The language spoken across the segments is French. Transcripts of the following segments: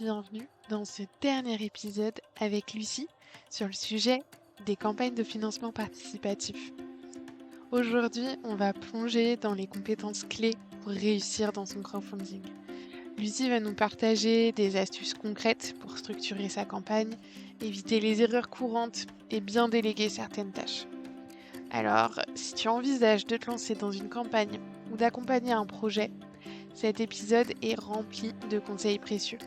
bienvenue dans ce dernier épisode avec Lucie sur le sujet des campagnes de financement participatif. Aujourd'hui, on va plonger dans les compétences clés pour réussir dans son crowdfunding. Lucie va nous partager des astuces concrètes pour structurer sa campagne, éviter les erreurs courantes et bien déléguer certaines tâches. Alors, si tu envisages de te lancer dans une campagne ou d'accompagner un projet, cet épisode est rempli de conseils précieux.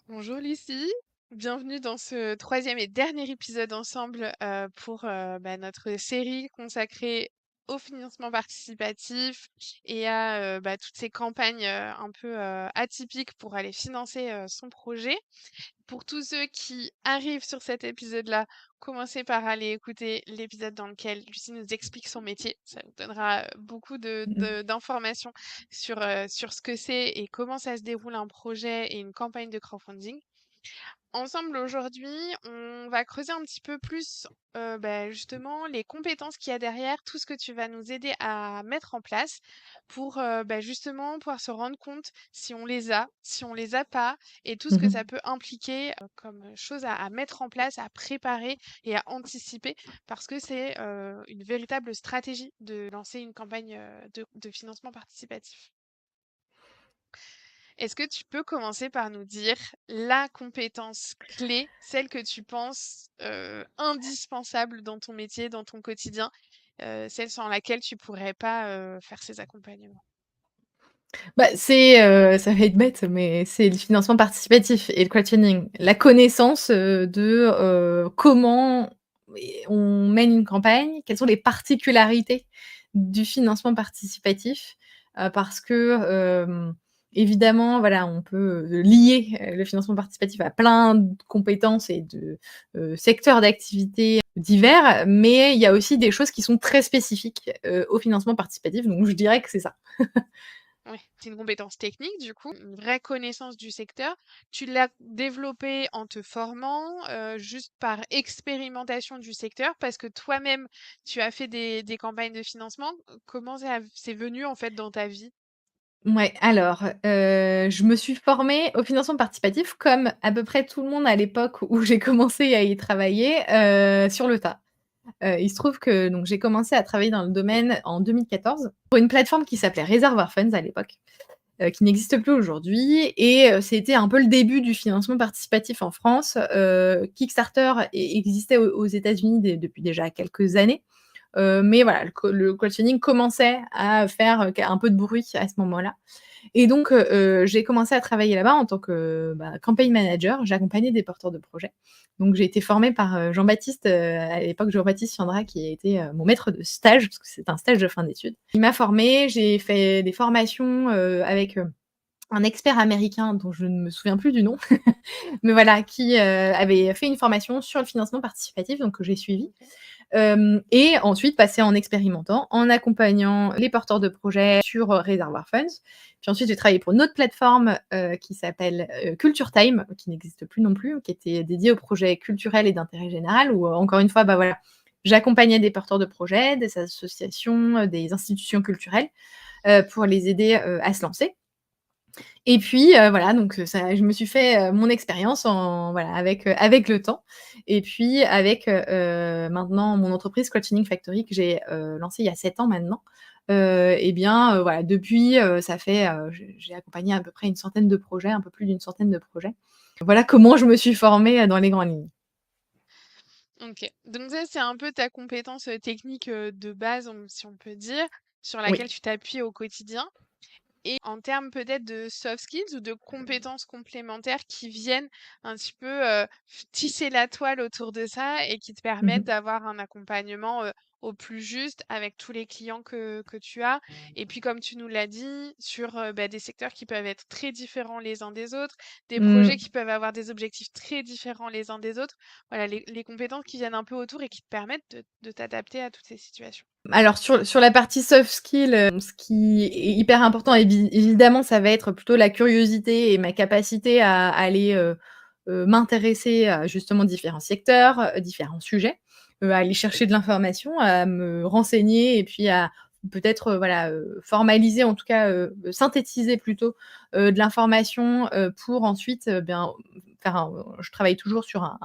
Bonjour Lucie, bienvenue dans ce troisième et dernier épisode ensemble pour notre série consacrée au financement participatif et à toutes ces campagnes un peu atypiques pour aller financer son projet. Pour tous ceux qui arrivent sur cet épisode-là, commencez par aller écouter l'épisode dans lequel Lucie nous explique son métier. Ça vous donnera beaucoup Mmh. d'informations sur ce que c'est et comment ça se déroule un projet et une campagne de crowdfunding. Ensemble aujourd'hui, on va creuser un petit peu plus justement les compétences qu'il y a derrière, tout ce que tu vas nous aider à mettre en place pour justement pouvoir se rendre compte si on les a, si on les a pas, et tout ce Mmh que mh. ça peut impliquer comme choses à mettre en place, à préparer et à anticiper, parce que c'est une véritable stratégie de lancer une campagne de financement participatif. Est-ce que tu peux commencer par nous dire la compétence clé, celle que tu penses, indispensable dans ton métier, dans ton quotidien, celle sans laquelle tu pourrais pas, faire ces accompagnements? Ça va être bête, mais c'est le financement participatif et le crowdfunding. La connaissance, comment on mène une campagne, quelles sont les particularités du financement participatif, parce que, évidemment, voilà, on peut, lier, le financement participatif à plein de compétences et de, secteurs d'activité divers, mais il y a aussi des choses qui sont très spécifiques, au financement participatif, donc je dirais que c'est ça. Ouais, c'est une compétence technique du coup, une vraie connaissance du secteur. Tu l'as développée en te formant, juste par expérimentation du secteur parce que toi-même tu as fait des campagnes de financement. Comment c'est venu en fait dans ta vie? Ouais, alors, je me suis formée au financement participatif comme à peu près tout le monde à l'époque où j'ai commencé à y travailler, sur le tas. Il se trouve que donc j'ai commencé à travailler dans le domaine en 2014 pour une plateforme qui s'appelait Reservoir Funds à l'époque, qui n'existe plus aujourd'hui et c'était un peu le début du financement participatif en France. Kickstarter existait aux États-Unis depuis déjà quelques années, mais voilà, le crowdfunding commençait à faire, un peu de bruit à ce moment-là et donc j'ai commencé à travailler là-bas en tant que, campaign manager. J'accompagnais des porteurs de projets. Donc j'ai été formée par, Jean-Baptiste, à l'époque Jean-Baptiste Fiandra qui a été, mon maître de stage, parce que c'était un stage de fin d'études. Il m'a formée, j'ai fait des formations, avec, un expert américain dont je ne me souviens plus du nom, mais voilà, qui, avait fait une formation sur le financement participatif, donc que j'ai suivi. OK. Et ensuite passer en expérimentant, en accompagnant les porteurs de projets sur, Reservoir Funds. Puis ensuite, j'ai travaillé pour une autre plateforme, qui s'appelle, Culture Time, qui n'existe plus non plus, qui était dédiée aux projets culturels et d'intérêt général où, encore une fois, voilà, j'accompagnais des porteurs de projets, des associations, des institutions culturelles, pour les aider, à se lancer. Et puis, voilà, donc ça je me suis fait, mon expérience avec le temps et puis avec, maintenant mon entreprise Crowdfunding Factory que j'ai, lancée il y a 7 ans maintenant. Voilà, depuis, ça fait, j'ai accompagné à peu près une centaine de projets, un peu plus d'une centaine de projets. Voilà comment je me suis formée, dans les grandes lignes. OK. Donc ça, c'est un peu ta compétence, technique, de base, si on peut dire, sur laquelle Oui. tu t'appuies au quotidien. Et en termes peut-être de soft skills ou de compétences complémentaires qui viennent un petit peu, tisser la toile autour de ça et qui te Mmh permettent mh. d'avoir un accompagnement, au plus juste avec tous les clients que tu as. Et puis comme tu nous l'as dit, sur, des secteurs qui peuvent être très différents les uns des autres, des projets Mmh. qui peuvent avoir des objectifs très différents les uns des autres. Voilà, les compétences qui viennent un peu autour et qui te permettent de t'adapter à toutes ces situations. Alors sur la partie soft skill, ce qui est hyper important évidemment, ça va être plutôt la curiosité et ma capacité à aller, m'intéresser à justement différents secteurs, différents sujets, à aller chercher de l'information, à me renseigner et puis à peut-être, voilà, formaliser, en tout cas, synthétiser plutôt, de l'information, pour ensuite, bien, faire je travaille toujours sur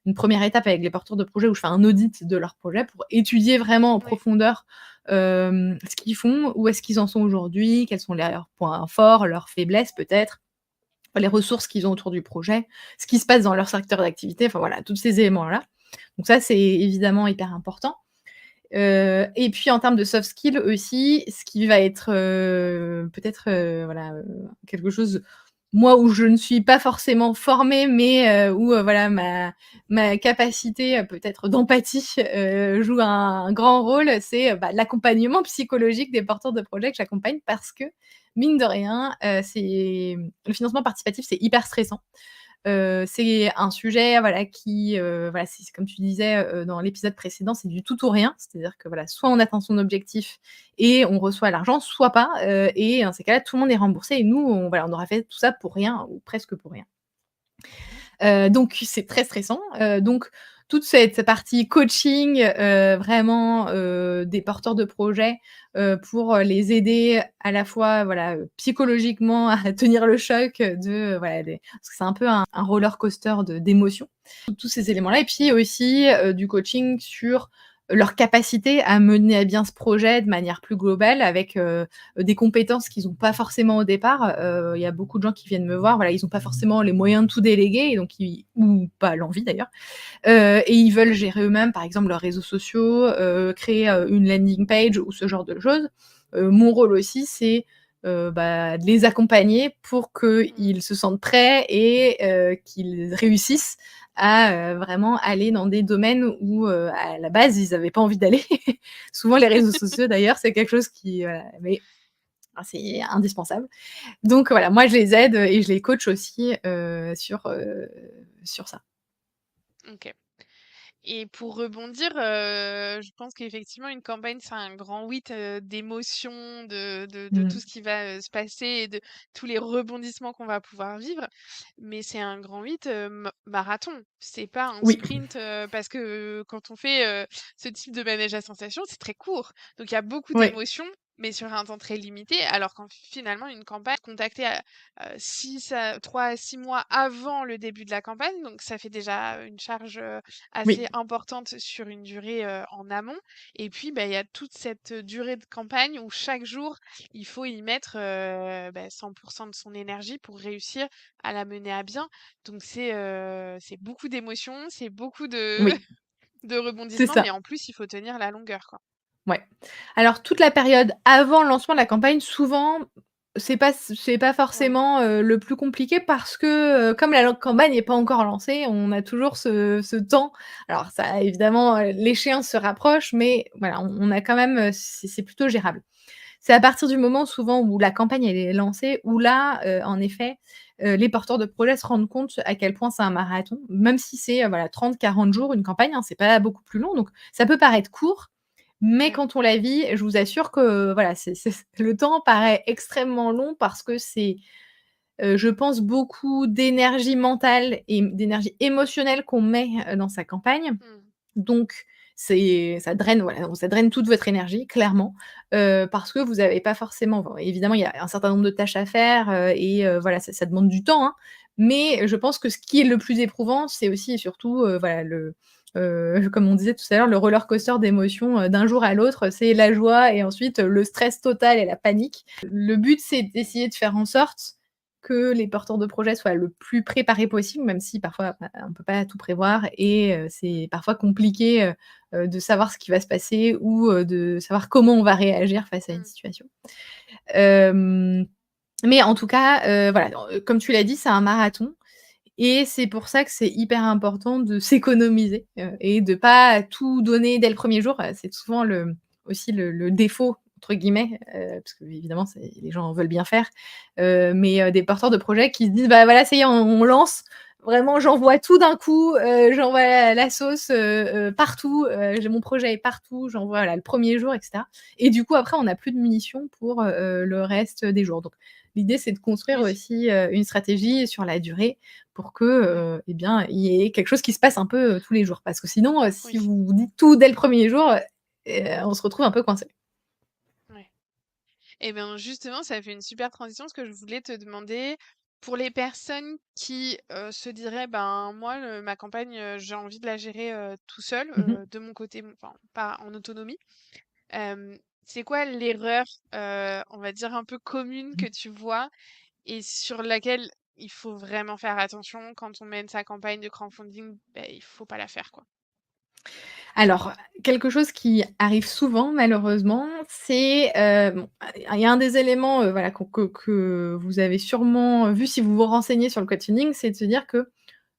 une première étape avec les porteurs de projets où je fais un audit de leur projet pour étudier vraiment en Ouais, profondeur, ce qu'ils font, où est-ce qu'ils en sont aujourd'hui, quels sont leurs points forts, leurs faiblesses peut-être, les ressources qu'ils ont autour du projet, ce qui se passe dans leur secteur d'activité, enfin voilà, tous ces éléments-là. Donc ça, c'est évidemment hyper important. Et puis en termes de soft skills aussi, ce qui va être, peut-être, voilà, quelque chose, moi, où je ne suis pas forcément formée, mais où, voilà, ma capacité, peut-être d'empathie, joue un grand rôle, c'est, bah, l'accompagnement psychologique des porteurs de projets que j'accompagne parce que, mine de rien, c'est le financement participatif, c'est hyper stressant. C'est un sujet, voilà, qui, voilà, c'est comme tu disais, dans l'épisode précédent, c'est du tout ou rien. C'est-à-dire que, voilà, soit on atteint son objectif et on reçoit l'argent, soit pas, et dans ces cas-là, tout le monde est remboursé et nous, on aura fait tout ça pour rien ou presque pour rien. Donc c'est très stressant, donc toute cette partie coaching, vraiment, des porteurs de projets, pour, les aider à la fois, voilà, psychologiquement à tenir le choc, de, voilà, des parce que c'est un peu un roller coaster d'émotions, tous ces éléments-là et puis aussi, du coaching sur leur capacité à mener à bien ce projet de manière plus globale avec, des compétences qu'ils ont pas forcément au départ. Il y a beaucoup de gens qui viennent me voir, voilà, ils ont pas forcément les moyens de tout déléguer et donc ils ou pas l'envie d'ailleurs, et ils veulent gérer eux-mêmes, par exemple, leurs réseaux sociaux, créer, une landing page ou ce genre de choses. Mon rôle aussi, c'est, bah, de les accompagner pour mmh, qu'ils se sentent prêts et qu'ils réussissent à, vraiment aller dans des domaines où, à la base, ils avaient pas envie d'aller. Souvent les réseaux sociaux d'ailleurs, c'est quelque chose qui, voilà, mais ah, c'est indispensable. Donc voilà, moi je les aide, et je les coach aussi, sur ça. OK. Et pour rebondir, je pense qu'effectivement une campagne, c'est un grand oui d'émotions, de tout Mmh. ce qui va, se passer et de tous les rebondissements qu'on va pouvoir vivre. Mais c'est un grand 8 marathon. C'est pas un Oui, sprint, parce que quand on fait, ce type de manège à sensations, c'est très court. Donc il y a beaucoup oui, d'émotions, mais sur un temps très limité. Alors qu'en finalement une campagne contactée à 6 à 3 à 6 mois avant le début de la campagne, donc ça fait déjà une charge, assez oui, importante sur une durée, en amont et puis, bah, il y a toute cette, durée de campagne où chaque jour, il faut y mettre, 100 de son énergie pour réussir à la mener à bien. Donc c'est beaucoup d'émotions, c'est beaucoup de oui, de c'est rebondissements, mais ça, en plus, il faut tenir la longueur, quoi. ouais. Alors toute la période avant le lancement de la campagne, souvent, c'est pas Oui. forcément, le plus compliqué parce que, comme la campagne n'est pas encore lancée, on a toujours ce temps. Alors ça évidemment, l'échéance se rapproche, mais voilà, on a quand même, c'est plutôt gérable. C'est à partir du moment souvent où la campagne elle est lancée, où là, en effet, les porteurs de projets se rendent compte à quel point c'est un marathon, même si c'est, voilà 30-40 jours une campagne, hein, c'est pas beaucoup plus long, donc ça peut paraître court, mais Mmh. quand on la vit, je vous assure que voilà, c'est le temps paraît extrêmement long parce que c'est, je pense beaucoup d'énergie mentale et d'énergie émotionnelle qu'on met, dans sa campagne. Mmh. Donc ça draine, voilà, ça draine toute votre énergie clairement, parce que vous avez pas forcément bon, évidemment, il y a un certain nombre de tâches à faire, et voilà, ça demande du temps, hein. Mais je pense que ce qui est le plus éprouvant, c'est aussi et surtout, voilà, comme on disait tout à l'heure, le roller coaster d'émotions, d'un jour à l'autre, c'est la joie et ensuite, le stress total et la panique. Le but, c'est d'essayer de faire en sorte que les porteurs de projets soient le plus préparés possible, même si parfois, bah, on peut pas tout prévoir et c'est parfois compliqué, de savoir ce qui va se passer ou, de savoir comment on va réagir face à une Mmh. situation. Hem, mais en tout cas, voilà, comme tu l'as dit, c'est un marathon et c'est pour ça que c'est hyper important de s'économiser, et de pas tout donner dès le premier jour. C'est souvent aussi le «défaut» entre guillemets, parce qu'évidemment c'est les gens veulent bien faire, mais des porteurs de projets qui se disent: «Bah, voilà, ça y est, on lance, vraiment j'envoie tout d'un coup, j'envoie la sauce, partout, j'ai mon projet est partout, j'envoie, voilà, le premier jour» et cetera et du coup après on n'a plus de munitions pour, le reste des jours. Donc l'idée c'est de construire Oui. aussi, une stratégie sur la durée pour que, Ouais. eh bien, il y ait quelque chose qui se passe un peu, tous les jours. Parce que sinon, Oui. si vous dites tout dès le premier jour, on se retrouve un peu coincé. Et bien justement, ça fait une super transition parce que je voulais te demander, pour les personnes qui se diraient, ben moi, ma campagne, j'ai envie de la gérer tout seul, Mmh mh. de mon côté, enfin pas en autonomie. C'est quoi l'erreur, on va dire un peu commune que tu vois et sur laquelle il faut vraiment faire attention quand on mène sa campagne de crowdfunding? Ben, il faut pas la faire, quoi. Alors, quelque chose qui arrive souvent malheureusement, c'est, bon, il y a un des éléments, voilà, que vous avez sûrement vu si vous vous renseignez sur le crowdfunding, c'est de se dire que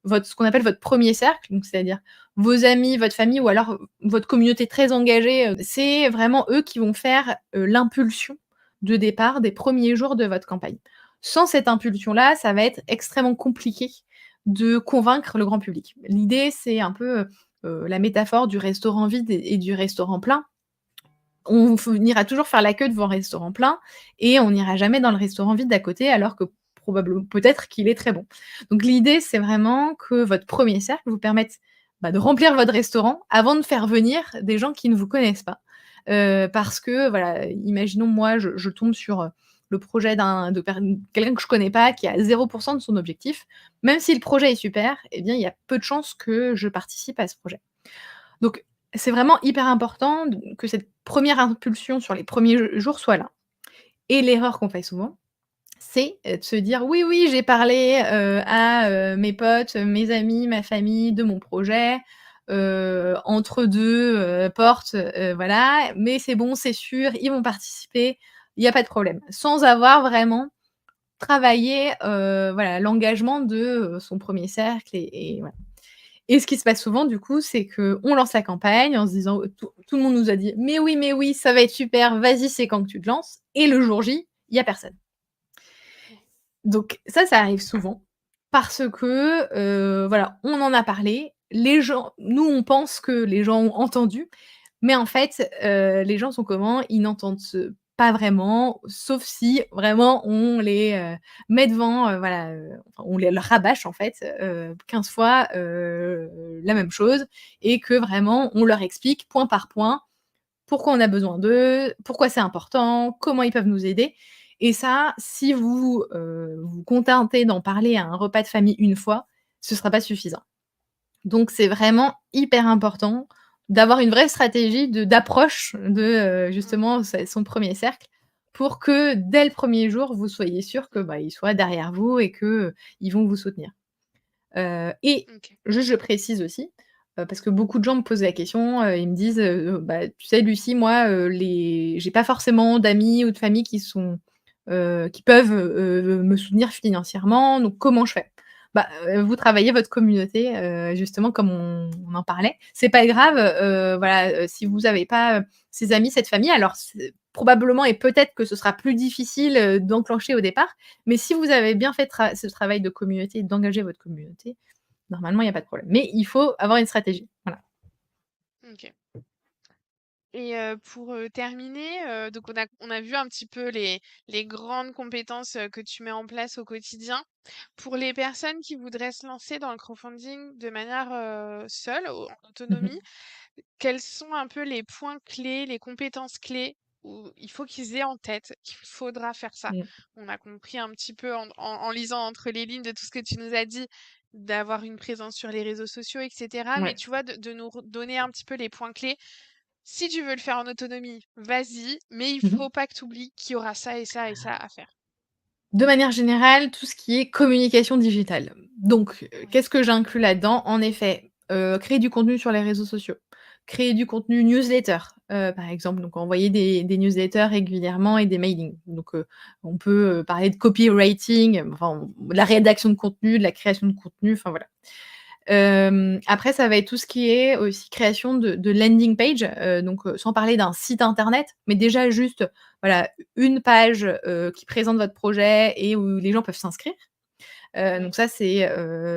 ce qu'on appelle votre premier cercle, donc c'est-à-dire vos amis, votre famille ou alors votre communauté très engagée, c'est vraiment eux qui vont faire, l'impulsion de départ des premiers jours de votre campagne. Sans cette impulsion-là, ça va être extrêmement compliqué de convaincre le grand public. L'idée, c'est un peu, la métaphore du restaurant vide et du restaurant plein. On finira toujours faire la queue devant le restaurant plein et on n'ira jamais dans le restaurant vide d'à côté alors que probablement peut-être qu'il est très bon. Donc l'idée, c'est vraiment que votre premier cercle vous permette, de remplir votre restaurant avant de faire venir des gens qui ne vous connaissent pas. Parce que voilà, imaginons moi je tombe sur, le projet d'un de per quelqu'un que je connais pas qui a 0 de son objectif. Même si le projet est super, eh bien il y a peu de chances que je participe à ce projet. Donc c'est vraiment hyper important que cette première impulsion sur les premiers jours soit là. Et l'erreur qu'on fait souvent, c'est, de se dire: «Oui, oui, j'ai parlé, à, mes potes, mes amis, ma famille de mon projet, entre 2 portes, voilà, mais c'est bon, c'est sûr, ils vont participer, il y a pas de problème». Sans avoir vraiment travaillé, voilà, l'engagement de, son premier cercle et voilà. Et ce qui se passe souvent du coup, c'est qu'on lance la campagne en se disant, tout le monde nous a dit: mais oui, ça va être super, vas-y, c'est quand que tu te lances?» et le jour J, il y a personne. Donc ça arrive souvent parce que, voilà, on en a parlé, les gens nous, on pense que les gens ont entendu, mais en fait, les gens sont comment? Ils n'entendent pas vraiment, sauf si vraiment on les, met devant, voilà, enfin on les leur rabâche en fait, 15 fois, la même chose et que vraiment on leur explique point par point pourquoi on a besoin d'eux, pourquoi c'est important, comment ils peuvent nous aider et ça, si vous, vous contentez d'en parler à un repas de famille une fois, ce sera pas suffisant. Donc c'est vraiment hyper important d'avoir une vraie stratégie d'approche de, Mmh. justement son premier cercle pour que dès le premier jour, vous soyez sûr que, ils soient derrière vous et que, ils vont vous soutenir. Et OK. juste je précise aussi, parce que beaucoup de gens me posent la question, ils me disent, «Tu sais Lucie, moi, les j'ai pas forcément d'amis ou de famille qui peuvent, me soutenir financièrement, donc comment je fais?» Vous travaillez votre communauté, justement comme on en parlait. C'est pas grave, voilà, si vous avez pas, ces amis, cette famille, alors c'est probablement et peut-être que ce sera plus difficile, d'enclencher au départ, mais si vous avez bien fait ce travail de communauté et d'engager votre communauté, normalement il y a pas de problème. Mais il faut avoir une stratégie. Voilà. OK. Et pour, terminer, donc on a vu un petit peu les grandes compétences, que tu mets en place au quotidien. Pour les personnes qui voudraient se lancer dans le crowdfunding de manière, seule, en Mmh mh. autonomie, quels sont un peu les points clés, les compétences clés où il faut qu'ils aient en tête qu'il faudra faire ça? Mmh. On a compris un petit peu en lisant entre les lignes de tout ce que tu nous as dit, d'avoir une présence sur les réseaux sociaux et cetera. Mais Ouais. tu vois, de nous donner un petit peu les points clés. Si tu veux le faire en autonomie, vas-y, mais il Mmh mh. faut pas que tu oublies qu'il y aura ça et ça et ça à faire. De manière générale, tout ce qui est communication digitale. Donc, Ouais. qu'est-ce que j'inclus là-dedans? En effet, créer du contenu sur les réseaux sociaux, créer du contenu newsletter, par exemple, donc envoyer des newsletters régulièrement et des mailings. Donc, on peut, parler de copywriting, enfin, de la rédaction de contenu, de la création de contenu, enfin voilà. Après ça va être tout ce qui est aussi création de landing page, donc sans parler d'un site internet, mais déjà juste, voilà, une page, qui présente votre projet et où les gens peuvent s'inscrire. Ouais. Donc ça c'est,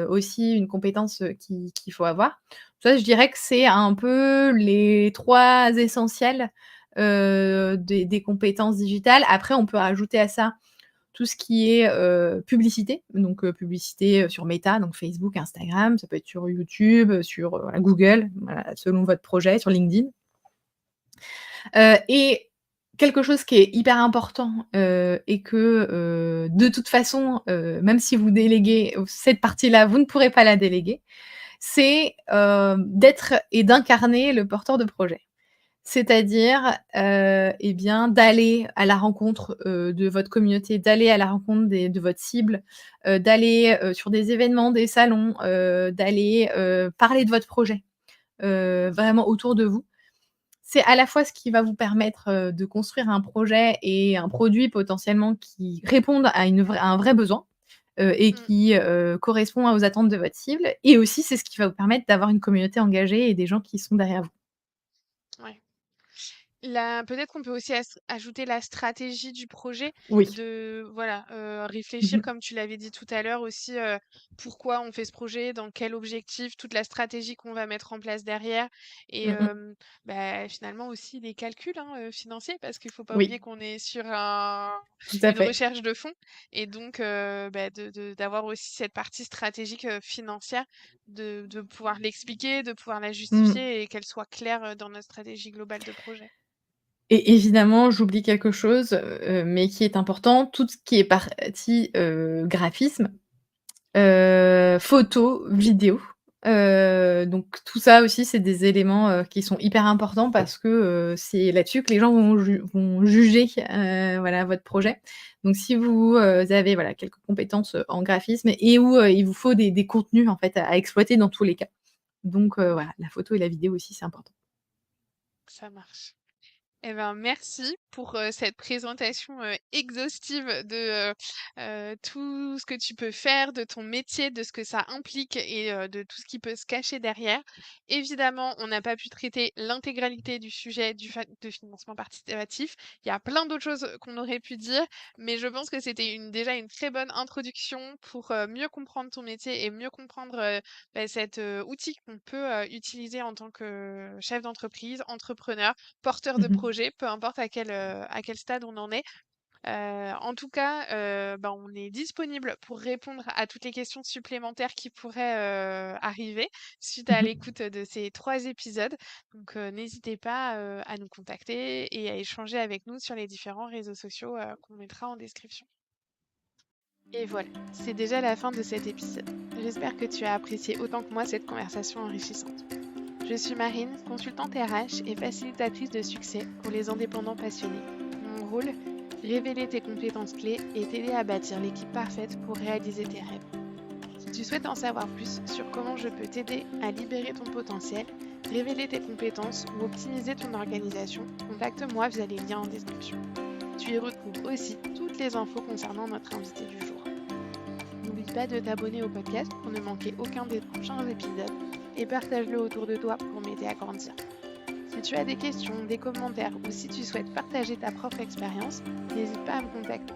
aussi une compétence, qu'il faut avoir. Ça je dirais que c'est un peu les 3 essentiels, des compétences digitales. Après on peut rajouter à ça tout ce qui est, publicité, donc publicité, sur Meta, donc Facebook, Instagram, ça peut être sur YouTube, sur, Google, voilà, selon votre projet, sur LinkedIn. Et quelque chose qui est hyper important, et que, de toute façon, même si vous déléguez cette partie-là, vous ne pourrez pas la déléguer, c'est, d'être et d'incarner le porteur de projet. C'est-à-dire, et bien, d'aller à la rencontre, de votre communauté, d'aller à la rencontre de votre cible, d'aller, sur des événements, des salons, d'aller, parler de votre projet, vraiment autour de vous. C'est à la fois ce qui va vous permettre, de construire un projet et un produit potentiellement qui répondent à un vrai besoin, et Mmh, qui, correspond aux attentes de votre cible et aussi c'est ce qui va vous permettre d'avoir une communauté engagée et des gens qui sont derrière vous. ouais. La peut-être qu'on peut aussi ajouter la stratégie du projet, Oui. de voilà, Mmh réfléchir mh. comme tu l'avais dit tout à l'heure aussi, pourquoi on fait ce projet, dans quel objectif, toute la stratégie qu'on va mettre en place derrière et Mmh mh. bah, finalement aussi les calculs, hein, financiers parce qu'il faut pas oublier Oui, qu'on est sur tout à une fait. recherche de fonds et donc bah, d'avoir aussi cette partie stratégique, financière, de pouvoir l'expliquer, de pouvoir la Mmh. justifier et qu'elle soit claire, dans notre stratégie globale de projet. Et évidemment, j'oublie quelque chose, mais qui est important, tout ce qui est partie, graphisme, photos, vidéos, donc tout ça aussi, c'est des éléments, qui sont hyper importants parce que, c'est là-dessus que les gens vont juger, voilà, votre projet. Donc si vous, avez, voilà, quelques compétences, en graphisme et où, il vous faut des contenus, en fait, à exploiter dans tous les cas. Donc voilà, la photo et la vidéo aussi, c'est important. Ça marche. Eh ben, merci pour, cette présentation, exhaustive de, tout ce que tu peux faire, de ton métier, de ce que ça implique et de tout ce qui peut se cacher derrière. Évidemment, on n'a pas pu traiter l'intégralité du sujet de financement participatif. Il y a plein d'autres choses qu'on aurait pu dire, mais je pense que c'était déjà une très bonne introduction pour, mieux comprendre ton métier et mieux comprendre, bah, cet, outil qu'on peut, utiliser en tant que chef d'entreprise, entrepreneur, porteur de Mmh mh. projet, peu importe à quel stade on en est. En tout cas, ben, on est disponible pour répondre à toutes les questions supplémentaires qui pourraient, arriver suite à Mmh mh. l'écoute de ces 3 épisodes. Donc, n'hésitez pas, à nous contacter et à échanger avec nous sur les différents réseaux sociaux, qu'on mettra en description. Et voilà, c'est déjà la fin de cet épisode. J'espère que tu as apprécié autant que moi cette conversation enrichissante. Je suis Marine, consultante RH et facilitatrice de succès pour les indépendants passionnés. Mon rôle, révéler tes compétences clés et t'aider à bâtir l'équipe parfaite pour réaliser tes rêves. Si tu souhaites en savoir plus sur comment je peux t'aider à libérer ton potentiel, révéler tes compétences ou optimiser ton organisation, contacte-moi via les liens en description. Tu y retrouves aussi toutes les infos concernant notre invité du jour. N'oublie pas de t'abonner au podcast pour ne manquer aucun des prochains épisodes et partage-le autour de toi pour m'aider à grandir. Si tu as des questions, des commentaires ou si tu souhaites partager ta propre expérience, n'hésite pas à me contacter.